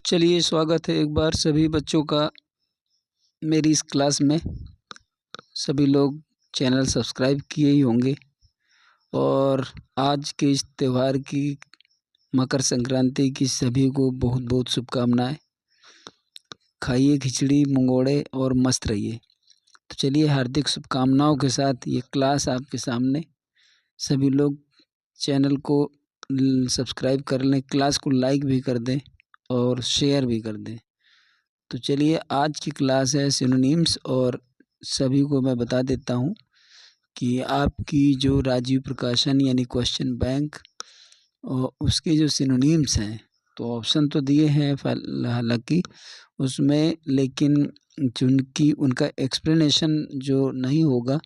चलिए, स्वागत है एक बार सभी बच्चों का मेरी इस क्लास में। सभी लोग चैनल सब्सक्राइब किए ही होंगे और आज के इस त्यौहार की, मकर संक्रांति की सभी को बहुत बहुत शुभकामनाएं। खाइए खिचड़ी मंगोड़े और मस्त रहिए। तो चलिए, हार्दिक शुभकामनाओं के साथ ये क्लास आपके सामने। सभी लोग चैनल को सब्सक्राइब कर लें, क्लास को लाइक भी कर दें और शेयर भी कर दें। तो चलिए, आज की क्लास है सिनोनिम्स और सभी को मैं बता देता हूँ कि आपकी जो राजीव प्रकाशन यानी क्वेश्चन बैंक और उसके जो सिनोनिम्स हैं, तो ऑप्शन तो दिए हैं हालांकि उसमें, लेकिन जिनकी उनका एक्सप्लेनेशन जो नहीं होगा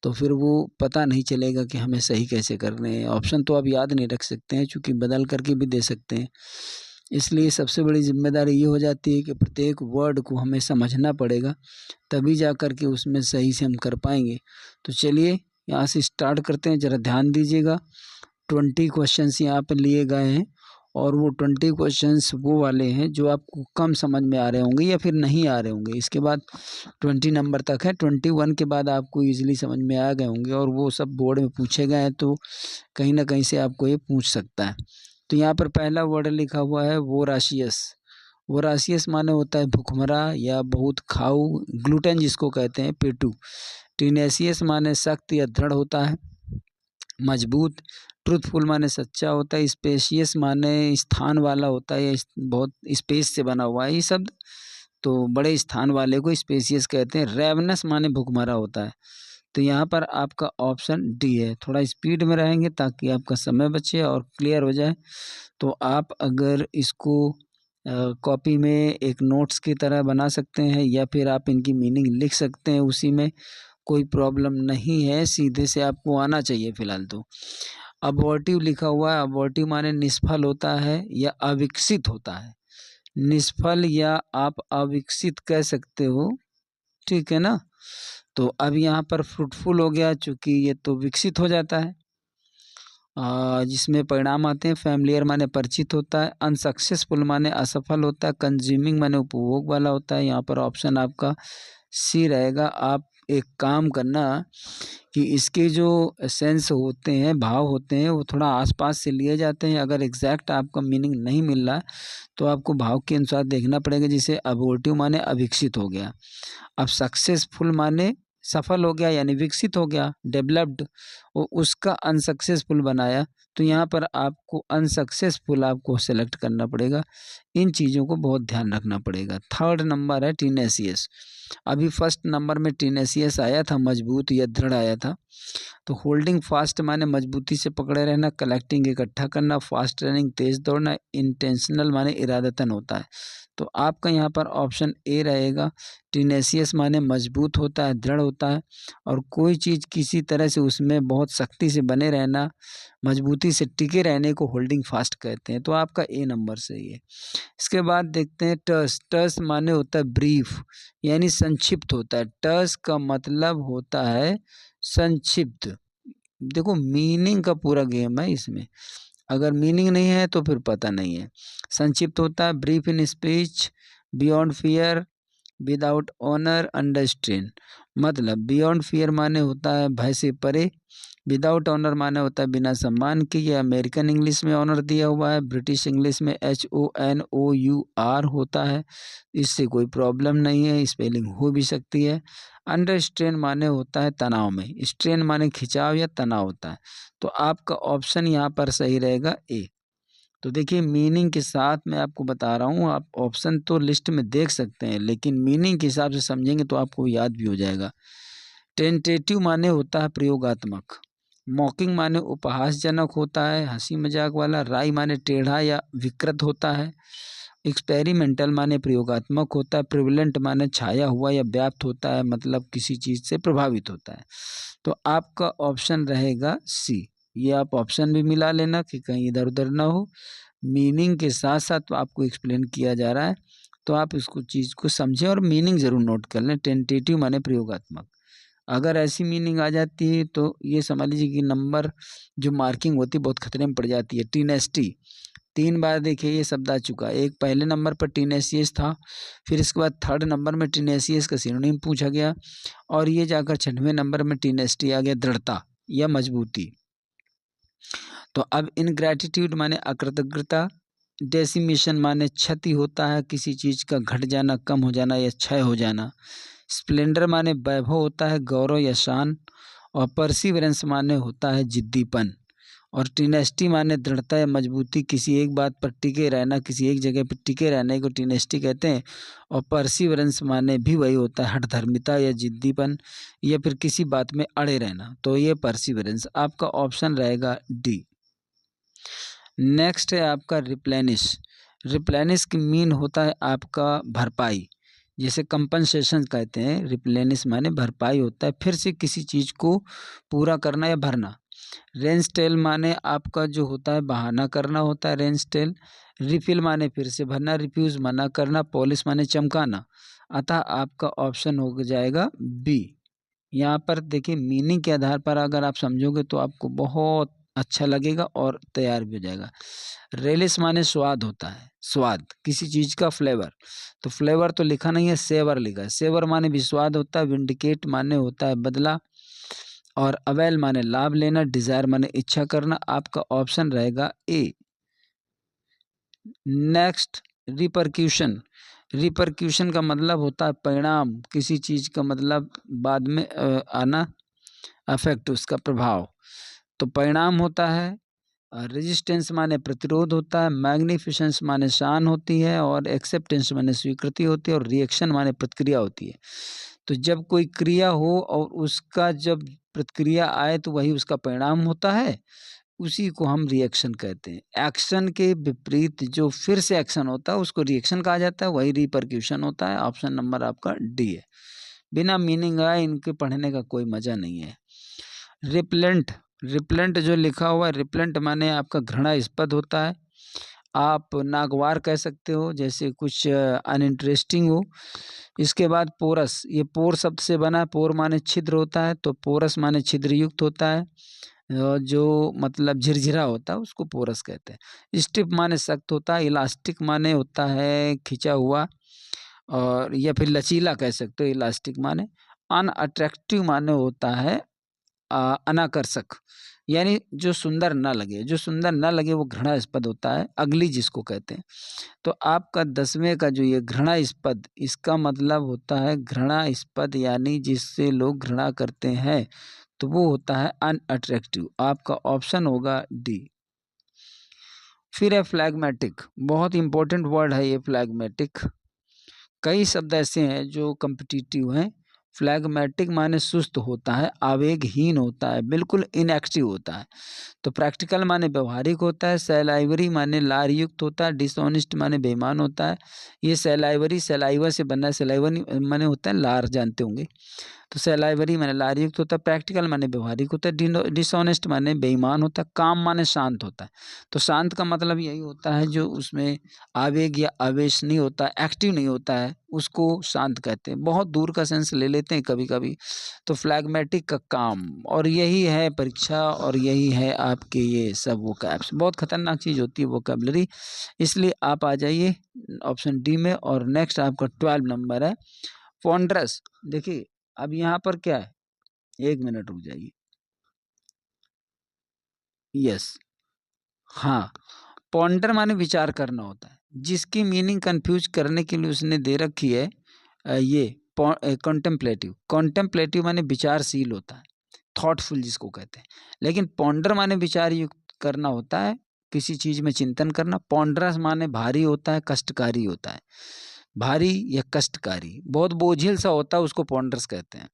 तो फिर वो पता नहीं चलेगा कि हमें सही कैसे करने हैं। ऑप्शन तो आप याद नहीं रख सकते हैं, चूँकि बदल करके भी दे सकते हैं। इसलिए सबसे बड़ी जिम्मेदारी ये हो जाती है कि प्रत्येक वर्ड को हमें समझना पड़ेगा, तभी जा कर के उसमें सही से हम कर पाएंगे। तो चलिए, यहाँ से स्टार्ट करते हैं। ज़रा ध्यान दीजिएगा, 20 क्वेश्चंस यहाँ पर लिए गए हैं और वो 20 क्वेश्चंस वो वाले हैं जो आपको कम समझ में आ रहे होंगे या फिर नहीं आ रहे होंगे। इसके बाद 20 नंबर तक है, 21 के बाद आपको ईजिली समझ में आ गए होंगे और वो सब बोर्ड में पूछे गए हैं, तो कहीं ना कहीं से आपको ये पूछ सकता है। तो यहाँ पर पहला वर्ड लिखा हुआ है वोराशियस। वोराशियस माने होता है भुखमरा या बहुत खाऊ, ग्लूटेन जिसको कहते हैं, पेटू। टीनेसियस माने सख्त या दृढ़ होता है, मजबूत। ट्रूथफुल माने सच्चा होता है। स्पेशियस माने स्थान वाला होता है, बहुत स्पेस से बना हुआ है ये शब्द, तो बड़े स्थान वाले को स्पेशियस कहते हैं। रेवनस माने भुखमरा होता है। तो यहाँ पर आपका ऑप्शन डी है। थोड़ा स्पीड में रहेंगे ताकि आपका समय बचे और क्लियर हो जाए। तो आप अगर इसको कॉपी में एक नोट्स की तरह बना सकते हैं या फिर आप इनकी मीनिंग लिख सकते हैं, उसी में कोई प्रॉब्लम नहीं है, सीधे से आपको आना चाहिए फिलहाल। तो अबॉर्टिव लिखा हुआ है। अबॉर्टिव माने निष्फल होता है या अविकसित होता है। निष्फल या आप अविकसित कह सकते हो, ठीक है ना। तो अब यहाँ पर फ्रूटफुल हो गया, चूँकि ये तो विकसित हो जाता है, जिसमें परिणाम आते हैं। फैमिलियर माने परिचित होता है। अनसक्सेसफुल माने असफल होता है। कंज्यूमिंग माने उपभोग वाला होता है। यहाँ पर ऑप्शन आपका सी रहेगा। आप एक काम करना कि इसके जो सेंस होते हैं, भाव होते हैं, वो थोड़ा आसपास से लिए जाते हैं। अगर एग्जैक्ट आपका मीनिंग नहीं मिल रहा है तो आपको भाव के अनुसार देखना पड़ेगा। जैसे अबॉर्टिव माने अविकसित हो गया, अब सक्सेसफुल माने सफल हो गया यानी विकसित हो गया, डेवलप्ड, और उसका अनसक्सेसफुल बनाया, तो यहाँ पर आपको अनसक्सेसफुल आपको सेलेक्ट करना पड़ेगा। इन चीज़ों को बहुत ध्यान रखना पड़ेगा। थर्ड नंबर है टीनेसियस। अभी फर्स्ट नंबर में टीनेसियस आया था, मजबूत या दृढ़ आया था। तो होल्डिंग फास्ट माने मजबूती से पकड़े रहना, कलेक्टिंग इकट्ठा करना, फास्ट रनिंग तेज दौड़ना, इंटेंशनल माने इरादतन होता है। तो आपका यहाँ पर ऑप्शन ए रहेगा। टीनेसियस माने मजबूत होता है, दृढ़ होता है, और कोई चीज़ किसी तरह से उसमें बहुत सख्ती से बने रहना, मजबूती से टिके रहने को होल्डिंग फास्ट कहते हैं। तो आपका ए नंबर सही है। इसके बाद देखते हैं टर्स। टर्स माने होता है ब्रीफ यानी संक्षिप्त होता है। टर्स का मतलब होता है संक्षिप्त। देखो, मीनिंग का पूरा गेम है इसमें, अगर मीनिंग नहीं है तो फिर पता नहीं है। संक्षिप्त होता है brief in speech, beyond fear, without honour, under strain. मतलब बियॉन्ड फियर माने होता है भय से परे, विदाउट ऑनर माने होता है बिना सम्मान के। ये अमेरिकन इंग्लिश में ऑनर दिया हुआ है, ब्रिटिश इंग्लिश में HONOUR होता है, इससे कोई प्रॉब्लम नहीं है, स्पेलिंग हो भी सकती है। अंडर स्ट्रेन माने होता है तनाव में, स्ट्रेन माने खिंचाव या तनाव होता है। तो आपका ऑप्शन यहाँ पर सही रहेगा ए। तो देखिए, मीनिंग के साथ मैं आपको बता रहा हूँ, आप ऑप्शन तो लिस्ट में देख सकते हैं लेकिन मीनिंग के हिसाब से समझेंगे तो आपको याद भी हो जाएगा। टेंटेटिव माने होता है प्रयोगात्मक, मॉकिंग माने उपहासजनक होता है, हंसी मजाक वाला। राई माने टेढ़ा या विकृत होता है। एक्सपेरिमेंटल माने प्रयोगात्मक होता है। प्रिविलेंट माने छाया हुआ या व्याप्त होता है, मतलब किसी चीज़ से प्रभावित होता है। तो आपका ऑप्शन रहेगा सी। ये आप ऑप्शन भी मिला लेना कि कहीं इधर उधर ना हो। मीनिंग के साथ साथ आपको एक्सप्लेन किया जा रहा है, तो आप इसको चीज़ को समझें और मीनिंग ज़रूर नोट कर लें। टेंटेटिव माने प्रयोगात्मक। अगर ऐसी मीनिंग आ जाती है तो ये समझ लीजिए कि नंबर जो मार्किंग होती है बहुत खतरे में पड़ जाती है। टीनेस्टी, 3 बार देखिए ये शब्द आ चुका। एक पहले नंबर पर टीनेसियस था, फिर इसके बाद 3rd नंबर में टीनेसियस का सिनोनिम पूछा गया, और ये जाकर 6वें नंबर में टीनेसिटी आ गया, दृढ़ता या मजबूती। तो अब इनग्रैटिट्यूड माने अकृतज्ञता, डेसिमेशन माने क्षति होता है, किसी चीज़ का घट जाना, कम हो जाना या क्षय हो जाना। स्प्लेंडर माने वैभव होता है, गौरव या शान, और परसिवरेंस माने होता है जिद्दीपन, और टीनेसिटी माने दृढ़ता या मजबूती, किसी एक बात पर टिके रहना, किसी एक जगह पर टिके रहने को टीनेसिटी कहते हैं। और परसिवरेंस माने भी वही होता है हठधर्मिता या जिद्दीपन, या फिर किसी बात में अड़े रहना, तो ये परसिवरेंस। आपका ऑप्शन रहेगा डी। नेक्स्ट है आपका रिप्लेनिश। रिप्लेनिश की मीन होता है आपका भरपाई, जैसे कंपनसेशन कहते हैं। रिप्लेनिश माने भरपाई होता है, फिर से किसी चीज़ को पूरा करना या भरना। रेंस्टेल माने आपका जो होता है बहाना करना होता है, रेंस्टेल। रिफिल माने फिर से भरना, रिफ्यूज मना करना, पॉलिश माने चमकाना। अतः आपका ऑप्शन हो जाएगा बी। यहाँ पर देखिए मीनिंग के आधार पर अगर आप समझोगे तो आपको बहुत अच्छा लगेगा और तैयार भी हो जाएगा। रेलिस माने स्वाद होता है, स्वाद किसी चीज़ का फ्लेवर, तो फ्लेवर तो लिखा नहीं है, सेवर लिखा है। सेवर माने भी स्वाद होता है। विंडिकेट माने होता है बदला, और अवेल माने लाभ लेना, डिजायर माने इच्छा करना। आपका ऑप्शन रहेगा ए। नेक्स्ट रिपरक्यूशन। रिपरक्यूशन का मतलब होता है परिणाम, किसी चीज़ का मतलब बाद में आना, अफेक्ट उसका प्रभाव, तो परिणाम होता है। रेजिस्टेंस माने प्रतिरोध होता है, मैग्निफिसेंस माने शान होती है, और एक्सेप्टेंस माने स्वीकृति होती है, और रिएक्शन माने प्रतिक्रिया होती है। तो जब कोई क्रिया हो और उसका जब प्रतिक्रिया आए तो वही उसका परिणाम होता है, उसी को हम रिएक्शन कहते हैं। एक्शन के विपरीत जो फिर से एक्शन होता है उसको रिएक्शन कहा जाता है, वही रिपरक्यूशन होता है। ऑप्शन नंबर आपका डी है। बिना मीनिंग आए इनके पढ़ने का कोई मजा नहीं है। रिप्लेंट, रिप्लेंट जो लिखा हुआ है, रिप्लेंट माने आपका घृणास्पद होता है, आप नागवार कह सकते हो, जैसे कुछ अनइंटरेस्टिंग हो। इसके बाद पोरस, ये पोर शब्द से बना है, पोर माने छिद्र होता है, तो पोरस माने छिद्रयुक्त होता है, जो मतलब झिरझिरा होता है उसको पोरस कहते हैं। स्टिफ माने सख्त होता है, इलास्टिक माने होता है खिंचा हुआ, और या फिर लचीला कह सकते हो इलास्टिक माने। अनअट्रैक्टिव माने होता है अनाकर्षक, यानी जो सुंदर ना लगे, जो सुंदर ना लगे वो घृणास्पद होता है, अगली जिसको कहते हैं। तो आपका 10वें का जो ये घृणास्पद, इसका मतलब होता है घृणास्पद, यानी जिससे लोग घृणा करते हैं, तो वो होता है अनअट्रैक्टिव। आपका ऑप्शन होगा डी। फिर है फ्लैगमेटिक, बहुत इंपॉर्टेंट वर्ड है ये फ्लैगमेटिक। कई शब्द ऐसे हैं जो कम्पिटिटिव हैं। फ्लैगमेटिक माने सुस्त होता है, आवेगहीन होता है, बिल्कुल इनएक्टिव होता है। तो प्रैक्टिकल माने व्यवहारिक होता है, सैलाइवरी माने लारयुक्त होता है, डिसऑनेस्ट माने बेईमान होता है। ये सैलाइवरी सैलाइवा से बना है, सैलाइवरी माने होता है लार, जानते होंगे, तो सैलाइवरी माने लारयुक्त होता है, प्रैक्टिकल माने व्यवहारिक होता है, डिसऑनेस्ट माने बेईमान होता है, काम माने शांत होता है। तो शांत का मतलब यही होता है जो उसमें आवेग या आवेश नहीं होता, एक्टिव नहीं होता है, उसको शांत कहते हैं। बहुत दूर का सेंस ले लेते हैं कभी कभी। तो फ्लैगमेटिक का काम, और यही है परीक्षा, और यही है आपके ये सब वोकैब्स। बहुत खतरनाक चीज़ होती है वोकैबलरी, इसलिए आप आ जाइए ऑप्शन डी में। और नेक्स्ट आपका 12 नंबर है पॉन्डरस। देखिए अब यहाँ पर क्या है, 1 मिनट रुक जाइए। यस, हाँ, पॉन्डर माने विचार करना होता है, जिसकी मीनिंग कंफ्यूज करने के लिए उसने दे रखी है ये कॉन्टेम्पलेटिव। कॉन्टेम्पलेटिव माने विचारशील होता है, थॉटफुल जिसको कहते हैं, लेकिन पॉन्डर माने विचार युक्त करना होता है, किसी चीज में चिंतन करना। पॉन्डरस माने भारी होता है, कष्टकारी होता है, भारी या कष्टकारी, बहुत बोझिल सा होता है, उसको पॉन्डरस कहते हैं।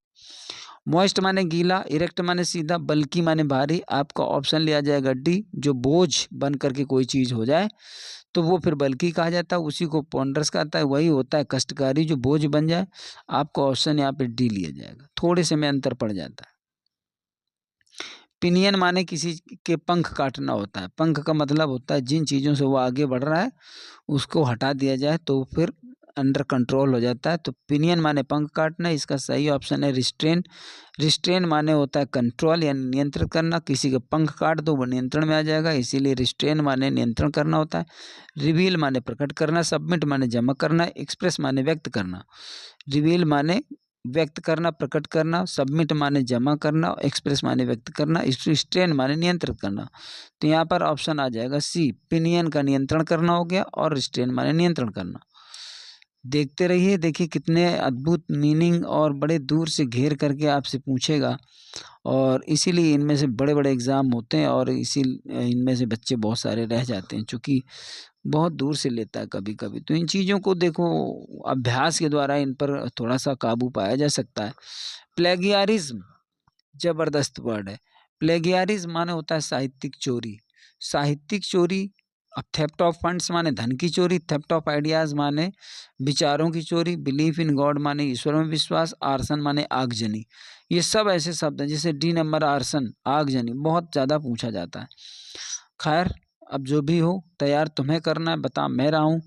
मॉइस्ट माने गीला, इरेक्ट माने सीधा, बल्कि माने भारी। आपका ऑप्शन लिया जाएगा डी, जो बोझ बन करके कोई चीज हो जाए तो वो फिर बल्कि कहा जाता है, उसी को पॉन्डरस कहता है। वही होता है कष्टकारी, जो बोझ बन जाए। आपका ऑप्शन यहाँ पे डी लिया जाएगा, थोड़े से में अंतर पड़ जाता है। पिनियन माने किसी के पंख काटना होता है। पंख का मतलब होता है जिन चीज़ों से वो आगे बढ़ रहा है उसको हटा दिया जाए तो फिर अंडर कंट्रोल हो जाता है। तो पिनियन माने पंख काटना, इसका सही ऑप्शन है रिस्ट्रेन। रिस्ट्रेन माने होता है कंट्रोल यानी नियंत्रण करना, किसी के पंख काट दो वो नियंत्रण में आ जाएगा, इसीलिए रिस्ट्रेन माने नियंत्रण करना होता है। रिवील माने प्रकट करना, सबमिट माने जमा करना, एक्सप्रेस माने व्यक्त करना। रिवील माने व्यक्त करना, प्रकट करना, सबमिट माने जमा करना, एक्सप्रेस माने व्यक्त करना, रिस्ट्रेन माने नियंत्रित करना। तो यहाँ पर ऑप्शन आ जाएगा सी, पिनियन का नियंत्रण करना हो गया और रिस्ट्रेन माने नियंत्रण करना। देखते रहिए, देखिए कितने अद्भुत मीनिंग और बड़े दूर से घेर करके आपसे पूछेगा, और इसीलिए इनमें से बड़े बड़े एग्ज़ाम होते हैं और इनमें से बच्चे बहुत सारे रह जाते हैं, चूँकि बहुत दूर से लेता है कभी कभी। तो इन चीज़ों को देखो, अभ्यास के द्वारा इन पर थोड़ा सा काबू पाया जा सकता है। प्लेगियारिज्म जबरदस्त वर्ड है। प्लेगियारिज्म माने होता है साहित्यिक चोरी। साहित्यिक चोरी। अब थेफ्ट ऑफ फंड्स माने धन की चोरी, थेफ्ट ऑफ आइडियाज माने विचारों की चोरी, बिलीफ इन गॉड माने ईश्वर में विश्वास, आर्सन माने आगजनी। ये सब ऐसे शब्द हैं, जैसे डी नंबर आर्सन, आगजनी, बहुत ज़्यादा पूछा जाता है। खैर, अब जो भी हो तैयार तुम्हें करना है, बता मैं रहा हूँ।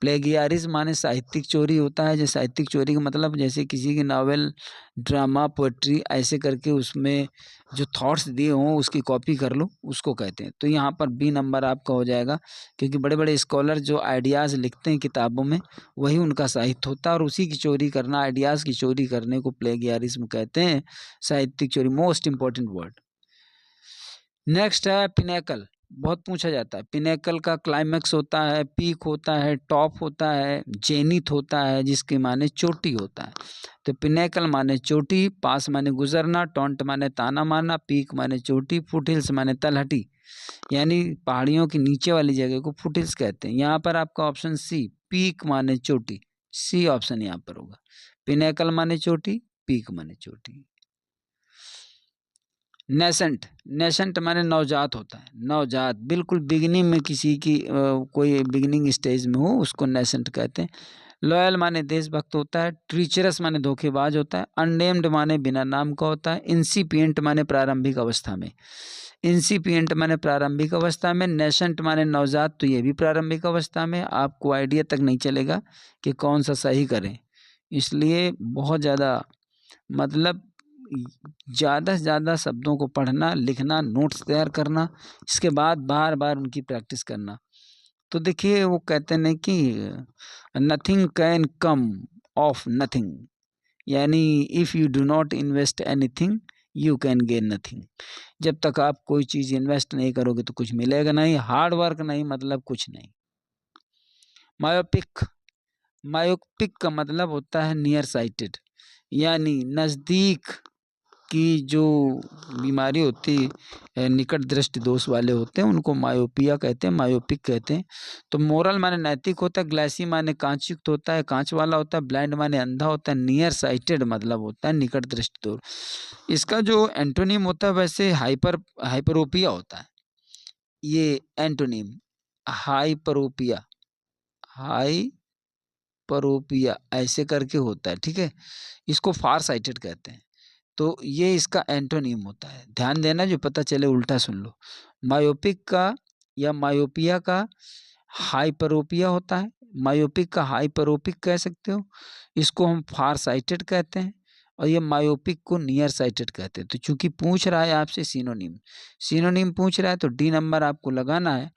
प्लेगियारिज्म माने साहित्यिक चोरी होता है। जो साहित्यिक चोरी का मतलब जैसे किसी की नावल, ड्रामा, पोएट्री ऐसे करके उसमें जो थॉट्स दिए हों उसकी कॉपी कर लो, उसको कहते हैं। तो यहाँ पर बी नंबर आपका हो जाएगा, क्योंकि बड़े बड़े स्कॉलर जो आइडियाज़ लिखते हैं किताबों में वही उनका साहित्य होता है, और उसी की चोरी करना, आइडियाज़ की चोरी करने को प्लेगियारिज्म कहते हैं, साहित्यिक चोरी। Most important word. नेक्स्ट है पिनेकल, बहुत पूछा जाता है। पिनेकल का क्लाइमैक्स होता है, पीक होता है, टॉप होता है, जेनिथ होता है, जिसके माने चोटी होता है। तो पिनेकल माने चोटी, पास माने गुजरना, टॉन्ट माने ताना मारना, पीक माने चोटी, फुटहिल्स माने तलहटी, यानी पहाड़ियों की नीचे वाली जगह को फुटहिल्स कहते हैं। यहाँ पर आपका ऑप्शन सी, पीक माने चोटी, सी ऑप्शन यहाँ पर होगा। पिनेकल माने चोटी, पीक माने चोटी। नेसेंट, नेसेंट माने नवजात होता है, नवजात, बिल्कुल बिगिनिंग में किसी की कोई बिगिनिंग स्टेज में हो उसको नेसेंट कहते हैं। लॉयल माने देशभक्त होता है। ट्रीचरस माने धोखेबाज होता है। अननेम्ड माने बिना नाम का होता है। इंसिपिएंट माने प्रारंभिक अवस्था में, इंसिपिएंट माने प्रारंभिक अवस्था में। नेसेंट माने नवजात, तो ये भी प्रारंभिक अवस्था में। आपको आइडिया तक नहीं चलेगा कि कौन सा सही करें, इसलिए बहुत ज़्यादा मतलब ज़्यादा से ज़्यादा शब्दों को पढ़ना, लिखना, नोट्स तैयार करना, इसके बाद बार बार उनकी प्रैक्टिस करना। तो देखिए वो कहते हैं कि nothing can come of nothing, यानी if you do not invest anything you can gain nothing. जब तक आप कोई चीज़ इन्वेस्ट नहीं करोगे तो कुछ मिलेगा नहीं, हार्ड वर्क नहीं मतलब कुछ नहीं। मायोपिक, मायोपिक का मतलब होता है नियर साइटेड, यानी नज़दीक की जो बीमारी होती है, निकट दृष्टि दोष वाले होते हैं, उनको मायोपिया कहते हैं, मायोपिक कहते हैं। तो मोरल माने नैतिक होता है, ग्लासी माने कांचयुक्त होता है, कांच वाला होता है, ब्लाइंड माने अंधा होता है, नियर साइटेड मतलब होता है निकट दृष्टि दोष। इसका जो एंटोनिम होता है वैसे हाइपरोपिया होता है, ये एंटोनिम हाइपरोपिया, हाइपरोपिया ऐसे करके होता है, ठीक है। इसको फार साइटेड कहते हैं, तो ये इसका एंटोनिम होता है। ध्यान देना, जो पता चले उल्टा सुन लो। मायोपिक का या मायोपिया का हाइपरोपिया होता है, मायोपिक का हाइपरोपिक कह सकते हो, इसको हम फार साइटेड कहते हैं, और ये मायोपिक को नियर साइटेड कहते हैं। तो चूंकि पूछ रहा है आपसे सिनोनिम, सिनोनिम पूछ रहा है तो डी नंबर आपको लगाना है।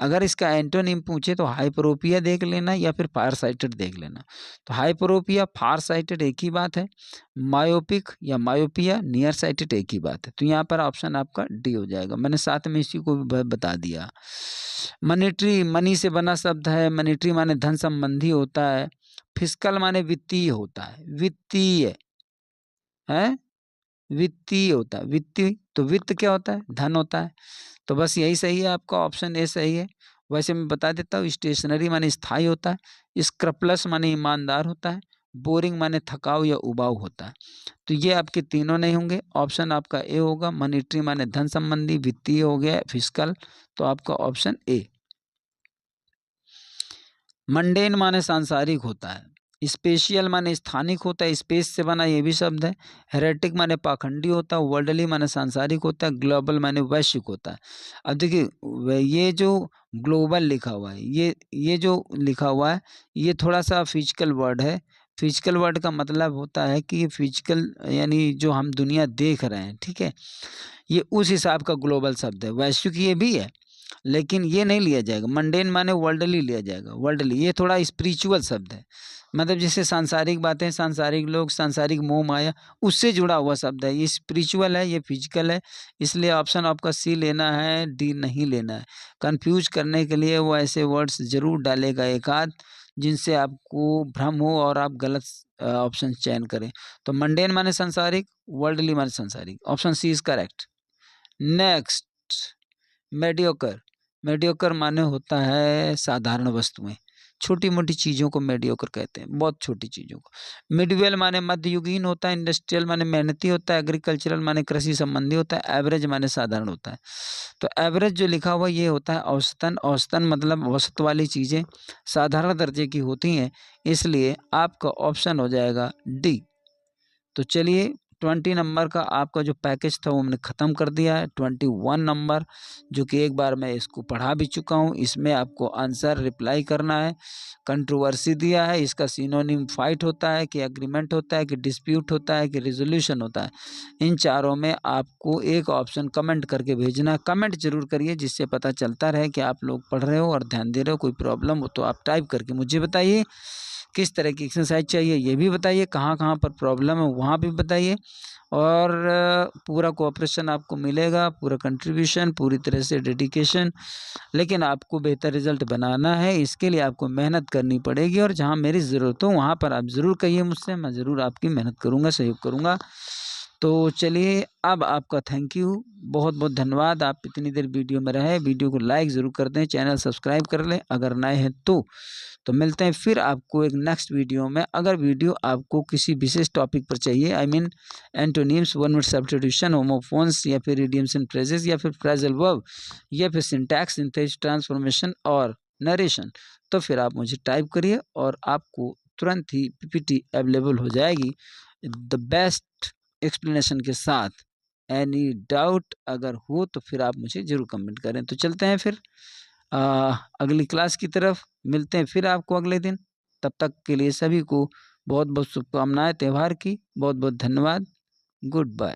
अगर इसका एंटोनिम पूछे तो हाइपरोपिया देख लेना या फिर फार साइटेड देख लेना। तो हाइपरोपिया फार साइटेड एक ही बात है, मायोपिक या मायोपिया नियर साइटेड एक ही बात है। तो यहाँ पर ऑप्शन आपका डी हो जाएगा। मैंने साथ में इसी को भी बता दिया। मनीटरी, मनी से बना शब्द है, मनीटरी माने धन संबंधी होता है। फिस्कल माने वित्तीय होता है, वित्तीय है, वित्तीय होता है, वित्तीय, तो वित्त क्या होता है, धन होता है। तो बस यही सही है, आपका ऑप्शन ए सही है। वैसे मैं बता देता हूँ, स्टेशनरी माने स्थायी होता है, स्क्रप्लस माने ईमानदार होता है, बोरिंग माने थकाऊ या उबाऊ होता है। तो ये आपके तीनों नहीं होंगे, ऑप्शन आपका ए होगा। मनीटरी माने धन संबंधी, वित्तीय हो गया, फिस्कल, तो आपका ऑप्शन ए। मंडेन माने सांसारिक होता है, स्पेशियल माने स्थानिक होता है, स्पेस से बना ये भी शब्द है। हेरेटिक माने पाखंडी होता है, वर्ल्डली माने सांसारिक होता है, ग्लोबल माने वैश्विक होता है। अब देखिए ये जो ग्लोबल लिखा हुआ है, ये जो लिखा हुआ है, ये थोड़ा-सा फिजिकल वर्ड है। फिजिकल वर्ड का मतलब होता है कि ये फिजिकल यानी जो हम दुनिया देख रहे हैं, ठीक है? ये उस हिसाब का ग्लोबल शब्द है। वैश्विक ये भी है, लेकिन ये नहीं लिया जाएगा। मंडेन माने वर्ल्डली लिया जाएगा, वर्ल्डली। ये थोड़ा स्पिरिचुअल शब्द है, मतलब जैसे सांसारिक बातें, सांसारिक लोग, सांसारिक मोह माया, उससे जुड़ा हुआ शब्द है। ये स्पिरिचुअल है, ये फिजिकल है, इसलिए ऑप्शन आपका सी लेना है, डी नहीं लेना है। कन्फ्यूज करने के लिए वो ऐसे वर्ड्स ज़रूर डालेगा एक आध, जिनसे आपको भ्रम हो और आप गलत ऑप्शन चयन करें। तो मंडेन माने सांसारिक, वर्ल्डली माने सांसारिक। Option C is correct. Next, mediocre. Mediocre माने होता है साधारण वस्तुएँ, छोटी-मोटी चीज़ों को मेडियोकर कहते हैं, बहुत छोटी चीज़ों को। मिडवेल माने मध्ययुगीन होता है, इंडस्ट्रियल माने मेहनती होता है, एग्रीकल्चरल माने कृषि संबंधी होता है, एवरेज माने साधारण होता है। तो एवरेज जो लिखा हुआ ये होता है औसतन, औसतन मतलब औसत वाली चीज़ें साधारण दर्जे की होती हैं, इसलिए आपका ऑप्शन हो जाएगा डी। तो चलिए 20 नंबर का आपका जो पैकेज था वो हमने ख़त्म कर दिया है। 21 नंबर जो कि एक बार मैं इसको पढ़ा भी चुका हूँ, इसमें आपको आंसर रिप्लाई करना है। कंट्रोवर्सी दिया है, इसका सिनोनिम फाइट होता है कि एग्रीमेंट होता है कि डिस्प्यूट होता है कि रिज़ॉल्यूशन होता है। इन चारों में आपको एक ऑप्शन कमेंट करके भेजना है। कमेंट ज़रूर करिए जिससे पता चलता रहे कि आप लोग पढ़ रहे हो और ध्यान दे रहे हो। कोई प्रॉब्लम हो तो आप टाइप करके मुझे बताइए। किस तरह की एक्सरसाइज चाहिए ये भी बताइए, कहाँ-कहाँ पर प्रॉब्लम है वहाँ भी बताइए और पूरा कोऑपरेशन आपको मिलेगा, पूरा कंट्रीब्यूशन, पूरी तरह से डेडिकेशन। लेकिन आपको बेहतर रिज़ल्ट बनाना है, इसके लिए आपको मेहनत करनी पड़ेगी और जहाँ मेरी ज़रूरत हो वहाँ पर आप ज़रूर कहिए मुझसे, मैं ज़रूर आपकी मेहनत करूँगा, सहयोग करूँगा। तो चलिए अब आपका थैंक यू, बहुत-बहुत धन्यवाद। आप इतनी देर वीडियो में रहे, वीडियो को लाइक ज़रूर कर दें, चैनल सब्सक्राइब कर लें अगर नए हैं तो। तो मिलते हैं फिर आपको एक नेक्स्ट वीडियो में। अगर वीडियो आपको किसी विशेष टॉपिक पर चाहिए, I mean antonyms, one word substitution, homophones या फिर इडियम्स एंड फ्रेजेस या फिर फ्रेजल वर्ब या फिर सिंटैक्स, सिंथेसिस, ट्रांसफॉर्मेशन और नरेशन, तो फिर आप मुझे टाइप करिए और आपको तुरंत ही पीपीटी अवेलेबल हो जाएगी द बेस्ट एक्सप्लेनेशन के साथ। एनी डाउट अगर हो तो फिर आप मुझे ज़रूर कमेंट करें। तो चलते हैं फिर अगली क्लास की तरफ, मिलते हैं फिर आपको अगले दिन। तब तक के लिए सभी को बहुत-बहुत शुभकामनाएँ त्योहार की। बहुत-बहुत धन्यवाद। Good bye.